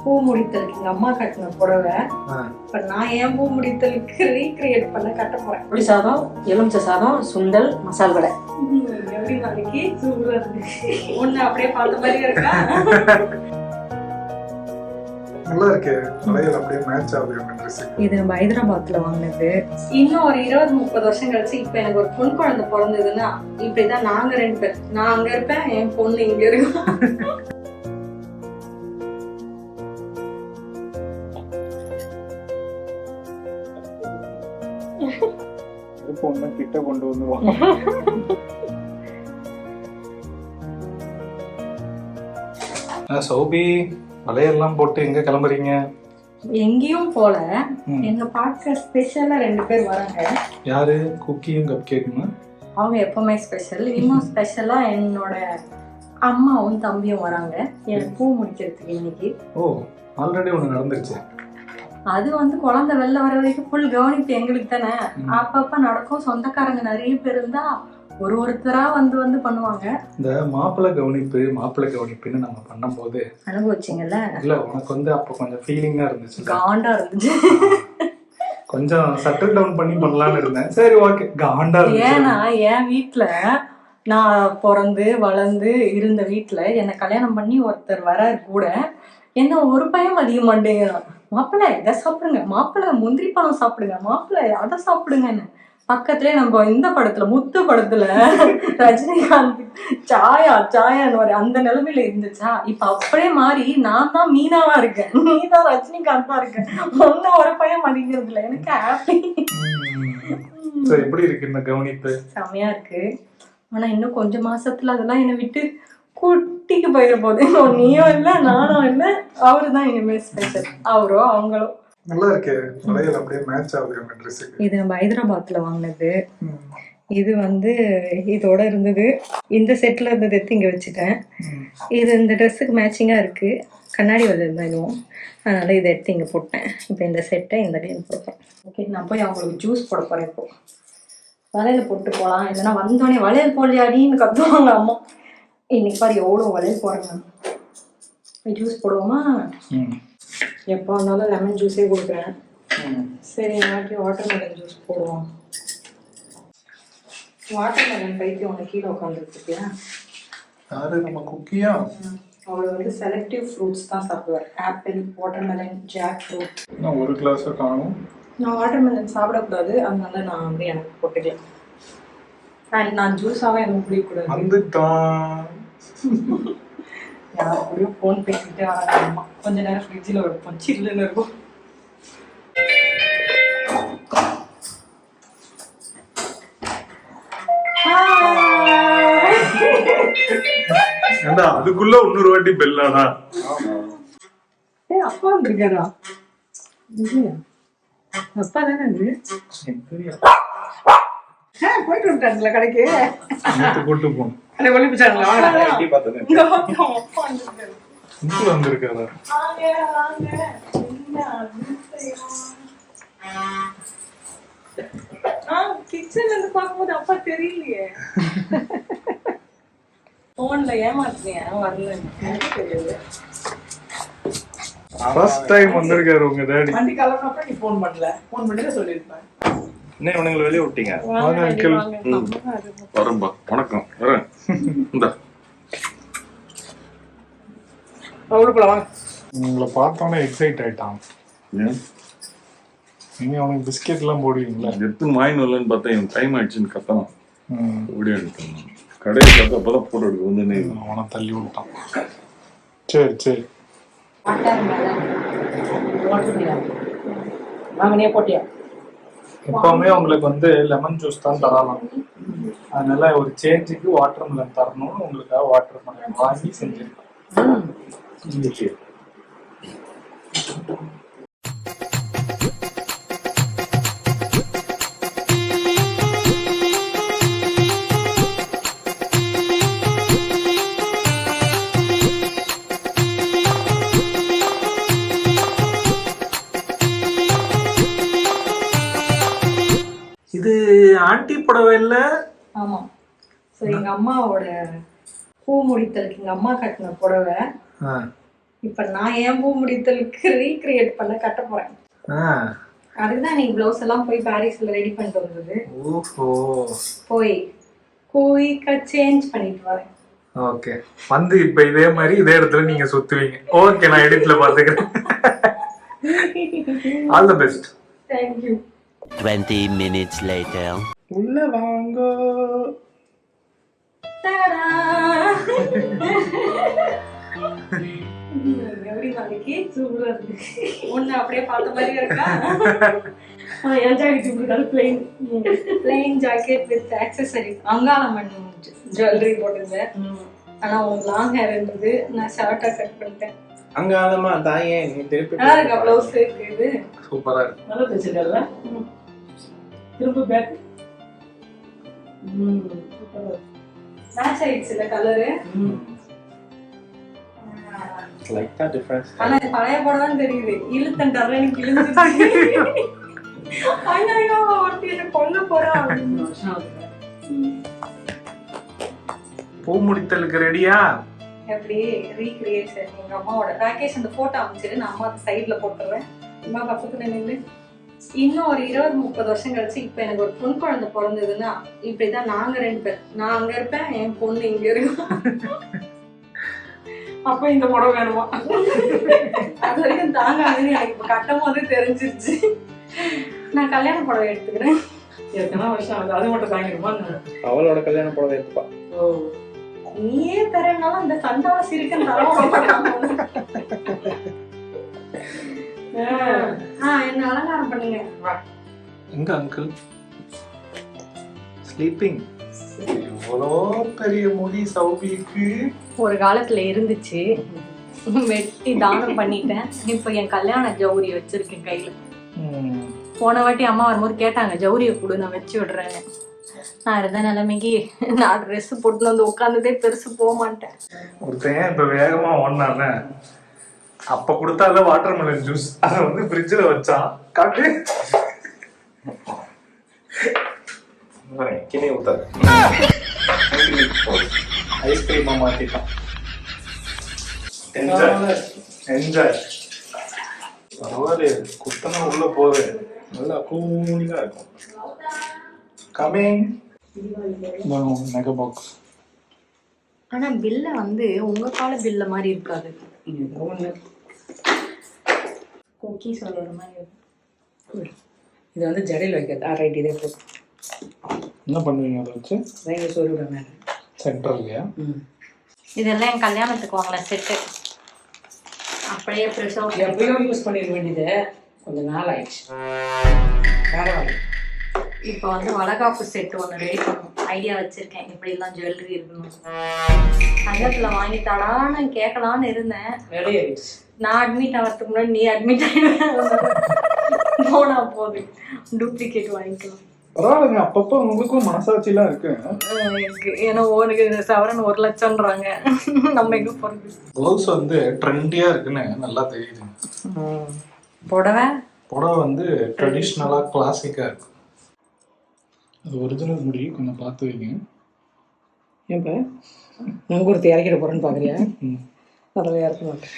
பூ முடித்தலுக்கு எங்க அம்மா கட்டின புடவை. இப்ப நான் ஏன் பூ முடித்தலுக்கு ரீக்ரியேட் பண்ண கட்ட போறேன். புளி சாதம், எலுமிச்சை சாதம், சுண்டல், மசால் வடை. எப்படி நாளைக்கு சூப்பரா இருக்கு. ஒண்ணு அப்படியே பார்த்த மாதிரியே இருக்கா? நல்லா இருக்கு. வளையல் அப்படியே மேட்ச் ஆகுது அந்த Dress. இது நம்ம ஹைதராபாத்ல வாங்கினது. இன்னும் ஒரு 20-30 வருஷம் கழிச்சு இப்ப எனக்கு ஒரு பொன் குழந்தை பிறந்ததுன்னா இப்படிதான் நாங்க 2 பேர். நான் அங்க இருப்பேன், என் பொண்ணு இங்க இருக்கும். பொண்ணு கிட்ட கொண்டு வந்துருவான். சௌபி, வளையெல்லாம் போட்டு எங்க கிளம்புறீங்க? எங்கேயும் போல. எங்க பார்க்க ஸ்பெஷலா 2 பேர் வராங்க. யாரு? குக்கியும் கப் கேக்குமா? அவங்க எப்பவுமே ஸ்பெஷல். இன்னும் ஸ்பெஷலா என்னோட அம்மாவும் தம்பியும் வராங்க எனக்கு பூ முடிக்கிறதுக்கு இன்னைக்கு. ஓ, ஆல்ரெடி ஒண்ணு நடந்துருச்சு. அது வந்து குழந்தை வெளில வர வரைக்கும் ஃபுல் கவனிப்பு எங்களுக்கு தானே. அப்பப்ப நடக்கும். சொந்தக்காரங்க நிறைய பேர் இருந்தா ஒருத்தரா வந்து பண்ணுவாங்க. இந்த மாப்பிள்ளை கவனிப்புன்னு நம்ம பண்ணும்போது அனுபவிச்சிங்கல்ல? இல்ல, உனக்கு வந்து அப்ப கொஞ்சம் ஃபீலிங்கா இருந்துச்சு, காண்டா இருந்துச்சு. கொஞ்சம் செட்டில் டவுன் பண்ணி பண்ணலாம்னு இருந்தேன். சரி, ஓகே, காண்டா இருந்துச்சு. ஏன்னா என் வீட்டுல நான் பிறந்து வளர்ந்து இருந்த வீட்டுல என்னை கல்யாணம் பண்ணி ஒருத்தர் வராரு கூட, என்ன ஒரு பையன் மதிய மாட்டேங்கிறான். மாப்பிள்ளை இதை சாப்பிடுங்க, மாப்பிள்ளை முந்திரி பழம் சாப்பிடுங்க, மாப்பிள்ளை அதை சாப்பிடுங்கன்னு. பக்கத்துலயே நம்ம இந்த படத்துல முத்து படத்துல ரஜினிகாந்த் சாயான்னு ஒரு அந்த நிலைமையில இருந்துச்சா, இப்ப அப்படியே மாறி நான் தான் மீனாவா இருக்கேன், நீ தான் ரஜினிகாந்தா இருக்க. ஒன்னும் ஒரு பையன் மதிக்கிறது இல்ல. எனக்கு ஹாப்பி. எப்படி இருக்கு இந்த கவனிப்பு? செமையா இருக்கு. ஆனா இன்னும் கொஞ்சம் மாசத்துல அதெல்லாம் என்னை விட்டு குட்டிக்கு போயிட போகுது. நீயும் இல்ல, நானும் இல்ல, அவருதான் இனிமே ஸ்பெஷல். அவரோ அவங்களோ. நல்லா இருக்கு. வளையல் அப்படியே மேட்ச் ஆகுது அந்த Dressக்கு. இது நம்ம ஹைதராபாத்ல வாங்கினது. இது வந்து இதோட இருந்தது. இந்த செட்ல இருந்தது எடுத்து இங்க வச்சுட்டேன். இது இந்த ட்ரெஸ்ஸுக்கு மேட்சிங்கா இருக்கு. கண்ணாடி வளையல் தான் இதுவும். அதனால இதை எடுத்து இங்க போட்டேன். இப்போ இந்த செட்டை இந்த டைம் போட்டேன். ஓகே, நான் போய் அவங்களுக்கு ஜூஸ் போட போறேன். இப்போ வளையல் போட்டு போகலாம், இல்லைன்னா வந்தோடனே வளையல் போடலையாடின்னு கத்துவாங்க அம்மா. இன்னைக்கு பாரு எவ்வளோ வளையல் போடுறேன். ஜூஸ் போடுவோமா? எப்போ வந்தாலும் லெமன் ஜூஸே கொடுக்குறேன். சரி, நாளைக்கு வாட்டர்மெலன் ஜூஸ் போடுவோம். வாட்டர்மெலன் பைக்கு உனக்கு கீழே உட்காந்துருக்கியா? யாரு? நம்ம குக்கியா? அவர் வந்து செலக்டிவ் ஃப்ரூட்ஸ் தான் சாப்பிடுவார். Apple, watermelon, jack fruit. நான் ஒரு கிளாஸ் காணும். நான் வாட்டர்மெலன் சாப்பிடக்கூடாது, அதனால நான் வந்து எனக்கு போட்டுக்கலாம். நான் ஜூஸாவே எனக்கு பிடிக்கக்கூடாது. வந்துட்டான். யார் கூடயும் ஃபோன் பேசிக்கிட்டே வராங்க. கொஞ்ச நேரம் ஃப்ரிட்ஜில் வைப்போம், சில்லுன்னு இருக்கும். அதுக்குள்ள இன்னொரு வாட்டி பெல்லானா? அப்பா வந்திருக்காரா? அப்பா தானே போயிட்டு வந்துட்டாங்களா கடைக்கு? கூட்டு போனோம். வந்திருக்காரா? கிச்சன்ல இருந்து பார்க்கும்போது அப்பா தெரியலையே. போன்ல ஏமாத்துறீங்க, வரல தெரியாது. ஃபர்ஸ்ட் டைம் வந்திருக்காரு உங்க டாடி. வண்டி கலர்னப்ப நீ ஃபோன் பண்ணல. ஃபோன் பண்ணிட்டு சொல்லிருப்பேன். என்ன இவனுங்களை வெளியே விட்டீங்க? வாங்க அங்கிள். வரம்பா, வணக்கம். வரேன். இந்த உங்களை பார்த்தோன்னே எக்ஸைட் ஆயிட்டான். நீங்க அவனுக்கு பிஸ்கெட் எல்லாம் போடுவீங்களா? எடுத்து வாங்கின்னு வரலன்னு பார்த்தா எனக்கு டைம் ஆயிடுச்சுன்னு கத்தான். ஓடி எடுத்தேன். கடையை பார்த்து அப்பதான் போட்டோ எடுக்க வந்து அவனை தள்ளி விட்டான். சரி சரி. எப்பவுமே உங்களுக்கு வந்து லெமன் ஜூஸ் தான் தரலாம். அதனால ஒரு சேஞ்சுக்கு வாட்டர்மெலன் தரணும்னு உங்களுக்காக வாட்டர்மெலன் வாங்கி செஞ்சிருக்கோம். இது ஆண்டி புடவை இல்ல? ஆமா. சோ எங்க அம்மாவோட பூ முடித்தலுக்கு எங்க அம்மா கட்டின புடவை. இப்ப நான் என் பூ முடித்தலுக்கு ரீக்ரியேட் பண்ண கட்ட போறேன். அதுக்குதான் நீ பிளவுஸ் எல்லாம் போய் பாரிஸ்ல ரெடி பண்ணிட்டு வந்தது. ஓஹோ, போய் குயிக்கா சேஞ்ச் பண்ணிட்டு வரேன். ஓகே. வந்து இப்ப இதே மாதிரி இதே இடத்துல நீங்க சுத்துவீங்க. ஓகே, நான் எடிட்ல பாத்துக்கிறேன். All the best. Thank you. 20 minutes later. உள்ள வாங்க. Ta-da! எப்படி நாளைக்கு சூப்பரா இருக்கு. ஒண்ணு அப்படியே பார்த்த மாதிரி இருக்கா? என் ஜாக்கெட் இப்படி plain jacket with accessories. Angalamman jewellery போட்டிருந்தேன். ஆனா உங்க லாங் ஹேர் இருந்தது, நான் ஷார்ட்டா கட் பண்ணிட்டேன். அங்காளம்மா தாயே நீ திருப்பி நல்லா இருக்கா பிளவுஸ்? இது சூப்பரா இருக்கு. நல்லா தைச்சிருக்கல. திரும்ப பேக். மேட்ச் ஆயிடுச்சு இல்ல கலரு. லைட்டா டிஃபரன்ஸ். ஆனா இது பழைய படம் தெரியுது. இழுத்தன் டர்ல எனக்கு இழுந்துச்சு. ஐயோ ஒருத்தி என்ன கொல்ல போறா. பூ முடித்தலுக்கு ரெடியா? எப்படி ரீக்ரியேஷன் எங்க அம்மாவோட ராகேஷ் அந்த போட்டோ அமைச்சிரு, நான் அம்மா சைட்ல போட்டுறேன். அம்மா பக்கத்துல நின்று இன்னும் ஒரு 20-30 வருஷம் கழிச்சு இப்ப எனக்கு ஒரு பொன் குழந்தை பிறந்ததுன்னா இப்படிதான் நாங்க 2 பேர். நான் அங்க இருப்பேன், என் பொண்ணு இங்க இருக்கும். அப்ப இந்த புடவை வேணுமா? அது வரைக்கும் தாங்காதுன்னு எனக்கு இப்ப கட்டும் போது தெரிஞ்சிருச்சு. நான் கல்யாண புடவை எடுத்துக்கிறேன். எத்தனை வருஷம் ஆகுது? அது மட்டும் தாங்கிடுமா? அவளோட கல்யாண புடவை எடுத்துப்பா. ஓ, நீயே தரனாலும் அந்த சண்டால சிரிக்கன் தரவும் என்ன அலங்காரம் பண்ணுங்க. எங்க அங்கிள் ஸ்லீப்பிங்? எவ்வளோ பெரிய முடி சௌபிக்கு. ஒரு காலத்துல இருந்துச்சு, வெட்டி தானம் பண்ணிட்டேன். இப்ப என் கல்யாண ஜவுரி வச்சிருக்கேன் கையில. போன வாட்டி அம்மா வரும்போது கேட்டாங்க, ஜவுரியை கொடு நான் வச்சு விடுறேன்னு. நான் இருந்த நிலைமைக்கு நான் ட்ரெஸ் போட்டு வந்து உட்காந்துட்டே பெருசு போக மாட்டேன். ஒருத்தன் இப்ப வேகமா ஓடினானே, அப்ப கொடுத்தால வாட்டர்மெலன் ஜூஸ் அதை வந்து ஃப்ரிட்ஜில் வச்சான். காட்டு கிணி ஊத்தாது. ஐஸ்கிரீமா மாத்திட்டான். Enjoy enjoy. பரவாயில்ல, குத்தனை உள்ள போகுது, நல்லா கூலிங்கா இருக்கும். Coming mega box. ஆனா பில்ல வந்து உங்க கால பில்ல மாதிரி இருக்காது. குக்கீஸ் வளர மாதிரி இருக்கும். இது வந்து ஜடையில் வைக்கிறது. ரைட், இதே போட்டு என்ன பண்ணுவீங்க அதை வச்சு? ரைங்க சோறு விட மேலே சென்ட்ரல்லையா? இதெல்லாம் என் கல்யாணத்துக்கு வாங்கல செட்டு. அப்படியே ப்ரிசர்வ் எப்பயும் யூஸ் பண்ணிட வேண்டியது. கொஞ்சம் நாள் ஆயிடுச்சு. பரவாயில்ல. இப்போ வந்து வளகாப்பு செட் ஒன்று ரெடி பண்ணணும் ஐடியா வச்சிருக்கேன். இப்படிலாம் ஜுவல்லரி இருக்கணும். தங்கத்துல வாங்கி தடான்னு கேட்கலான்னு இருந்தேன். ரெடி ஆயிடுச்சு. நான் அட்மிட் ஆகிறதுக்கு முன்னாடி நீ அட்மிட் ஆகிடுவேன். போனா போகுது, டூப்ளிகேட் வாங்கிக்கலாம். பரவாயில்லைங்க, அப்பப்போ உங்களுக்கும் மனசாட்சிலாம் இருக்கு. இருக்கு, ஏன்னா உனக்கு சவரன் 1 லட்சம்ன்றாங்க. நம்ம எங்க போறது? ப்ளவுஸ் வந்து ட்ரெண்டியா இருக்குன்னு நல்லா தெரியுது. புடவை வந்து ட்ரெடிஷ்னலா கிளாசிக்கா இருக்கு. அது ஒரிஜினல் முடி, கொஞ்சம் பார்த்து வைங்க. ஏன்ப்பா நங்கூரத்தை இறக்கிட போறேன்னு பாக்குறியா? அதெல்லாம் இறக்க மாட்டேன்.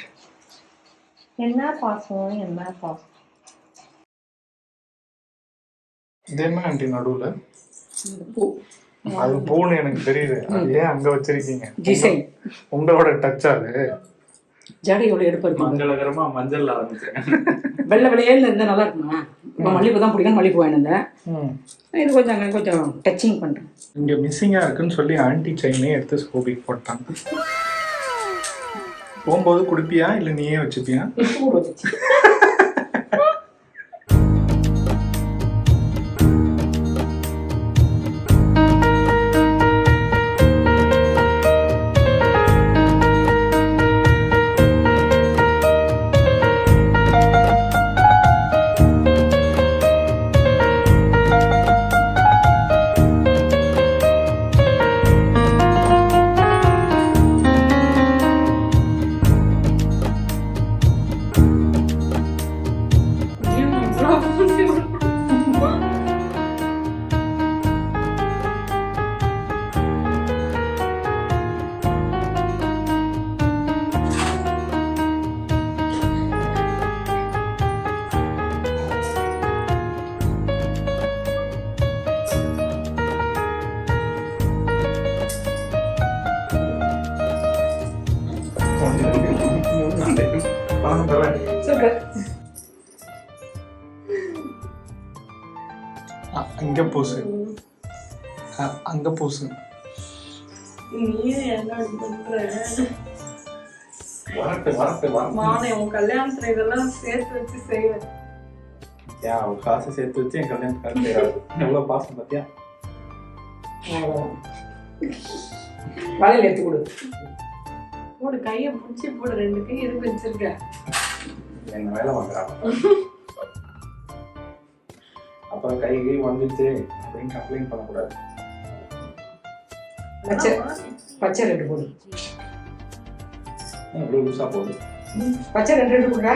என்ன பாசம், என்ன பாசம். இதே மாதிரி ஆண்டி நடுவுல பூ, அது பூன்னு எனக்கு தெரியுது. அது ஏன் அங்க வச்சிருக்கீங்க? டிசைன் உங்களோட டச். அது ஜடை எவ்வளோ எடுப்பாரு. மங்களகரமா மஞ்சள் ஆரம்பிச்சேன். வெள்ளை வெளியேல இருந்தா நல்லா இருக்குமா? இப்போ மல்லிகைப்பூ தான் பிடிக்கும், மல்லிகைப்பூ வாங்கினேன். இது கொஞ்சம் அங்கே கொஞ்சம் டச்சிங் பண்ணுறேன். இங்க மிஸ்ஸிங்கா இருக்குன்னு சொல்லி ஆன்டி செயினே எடுத்து ஸ்கோபிக் போட்டாங்க. போகும்போது குடிப்பியா இல்ல நீயே வச்சுப்பியா? வச்சு நானும் தரேன். சூப்பர். இங்க பூசு, அங்க பூசு. நீ என்ன பண்ற? வரட்டு மானே உன் கல்யாணத்துல இதெல்லாம் சேர்த்து வச்சு செய்வேன். ஏன் அவ காசு சேர்த்து வச்சு என் கல்யாணம் எவ்வளவு பாசம் பார்த்தியா? வலையில எடுத்து கொடு. போடு, கையை பிடிச்சி போடு. 2 கை எதுக்கு வச்சிருக்க? என்ன வேலை வாங்குறாங்க. அப்புறம் கை வந்துச்சு அப்படின்னு கம்ப்ளைண்ட் பண்ணக்கூடாது. பச்சை 2 போடு. இவ்வளவு லூசா போகுது. பச்சை 2 கொடுறா.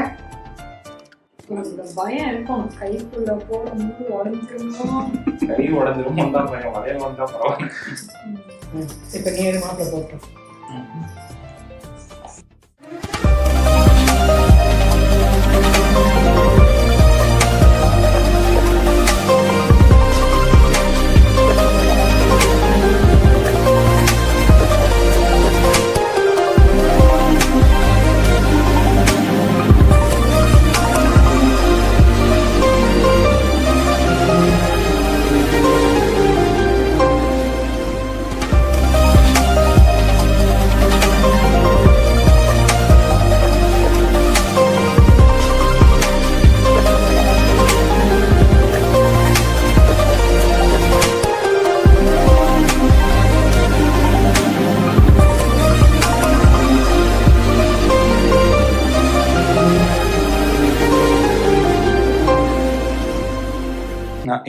உனக்கு பயம் இருக்கணும், கைக்குள்ள போடும்போது உடஞ்சிருமோ. கை உடஞ்சிரும் தான் பையன் வளையல் வந்தா பரவாயில்ல. இப்ப நீ ஒரு மாப்பிள்ள போட்டோம்.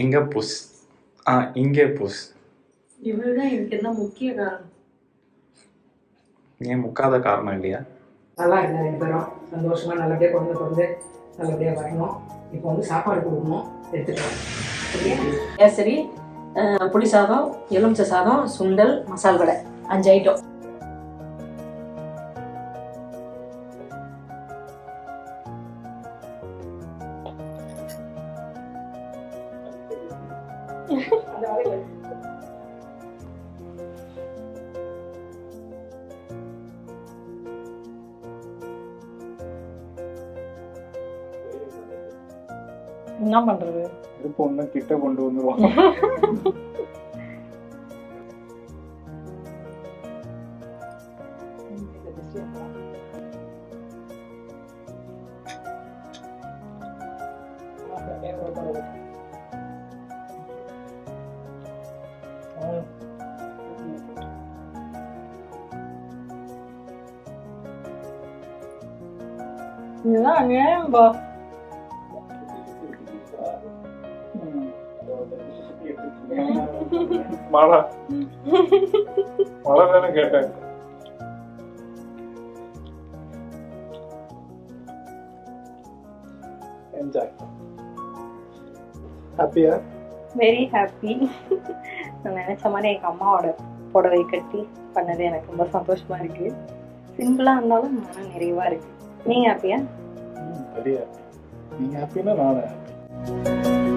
இங்க புஷ். இங்கே புஷ். இவருதான் இதுக்கு என்ன முக்கிய காரணம். ஏன் முக்காத காரணம் இல்லையா? நல்லா இருந்தா 2 பேரும் சந்தோஷமா நல்லபடியா குழந்தை நல்லபடியா வரணும். இப்போ வந்து சாப்பாடு கொடுக்கணும், எடுத்துக்கலாம். கேசரி, புளி சாதம், எலுமிச்சை சாதம், சுண்டல், மசால் வடை, 5 ஐட்டம். என்ன பண்றது? இப்போ ஒண்ணு கிட்ட கொண்டு வந்துருவாங்க. இதுதான் அநியாயம்பா. மழை தானே கேட்டேன். என்ஜாய். ஹாப்பியா? Very happy. நான் நினைச்ச மாதிரி எங்க அம்மாவோட புடவை கட்டி பண்ணது எனக்கு ரொம்ப சந்தோஷமா இருக்கு. சிம்பிளா இருந்தாலும் மன நிறைவா இருக்கு. நீங்க ஹாப்பியா? Very happy. நீங்க ஹாப்பினா நானும் ஹாப்பி.